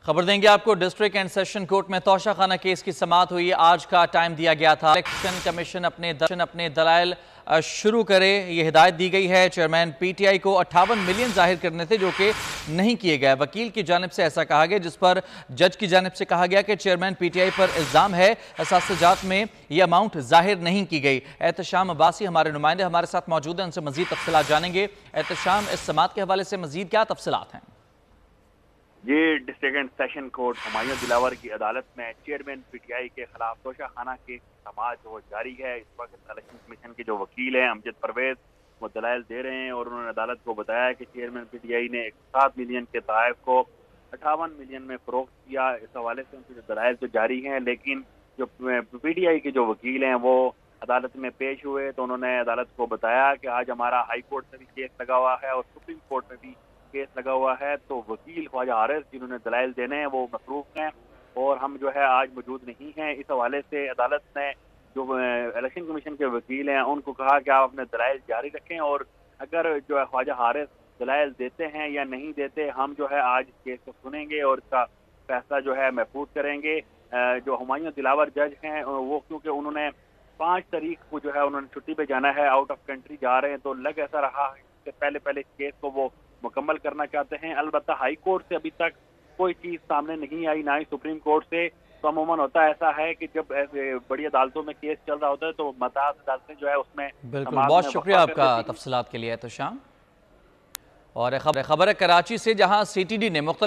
خبر دیں گے آپ کو ڈسٹرکٹ اینڈ سیشن کورٹ میں توشہ خانہ کیس کی سماعت ہوئی۔ آج کا ٹائم دیا گیا تھا۔ الیکشن کمیشن اپنے دلائل شروع کرے، یہ ہدایت دی گئی ہے۔ چیئرمین پی ٹی آئی کو 58 ملین ظاہر کرنے تھے جو کہ نہیں کیے گئے۔ وکیل کی جانب سے ایسا کہا گیا، جس پر جج کی جانب سے کہا گیا کہ چیئرمین پی ٹی آئی پر الزام ہے اساس جات میں یہ اماؤنٹ ظاہر نہیں کی گئی۔ احتشام عباسی ہمارے نمائندے ہمارے ساتھ موجود ہیں، ان سے مزید تفصیلات جانیں گے۔ احتشام، اس سماعت کے حوالے سے مزید کیا تفصیلات ہیں؟ یہ district and session court Humayun Dilawar کی عدالت میں چیئرمین پی ٹی آئی کے خلاف توشہ خانہ کی سماعت جو جاری ہے۔ اس وقت الیکشن کمیشن کے جو وکیل ہیں امجد پرویز، وہ دلائل دے رہے ہیں اور انہوں نے عدالت کو بتایا کہ چیئرمین پی ٹی آئی نے 7 ملین کے تحائف کو 58 ملین میں فروخت کیا۔ اس حوالے سے ان کے دلائل تو جاری ہیں، لیکن جو پی ٹی آئی کے جو وکیل ہیں وہ عدالت میں پیش ہوئے تو انہوں نے عدالت کو بتایا کہ آج ہمارا ہائی کورٹ سے بھی کیس لگا ہوا ہے اور سپریم کورٹ میں بھی کیس لگا ہوا ہے، تو وکیل خواجہ حارث جنہوں نے دلائل دینے ہیں وہ مصروف ہیں اور ہم جو ہے آج موجود نہیں ہیں۔ اس حوالے سے عدالت نے جو الیکشن کمیشن کے وکیل ہیں ان کو کہا کہ آپ اپنے دلائل جاری رکھیں اور اگر جو ہے خواجہ حارث دلائل دیتے ہیں یا نہیں دیتے، ہم جو ہے آج اس کیس کو سنیں گے اور اس کا فیصلہ جو ہے محفوظ کریں گے۔ جو ہمایوں دلاور جج ہیں وہ کیونکہ انہوں نے 5 تاریخ کو جو ہے انہوں نے چھٹی پہ جانا ہے، آؤٹ آف کنٹری جا رہے ہیں، تو لگ ایسا رہا کہ پہلے اس کیس کو وہ مکمل کرنا چاہتے ہیں۔ البتہ ہائی کورٹ سے ابھی تک کوئی چیز سامنے نہیں آئی، نہ ہی سپریم کورٹ سے۔ تو عموماً ہوتا ایسا ہے کہ جب ایسے بڑی عدالتوں میں کیس چل رہا ہوتا ہے تو متعدد عدالتیں جو ہے اس میں بالکل، بہت شکریہ آپ کا تفصیلات کے لیے احتشام۔ اور خبر ہے کراچی سے، جہاں سی ٹی ڈی نے مختلف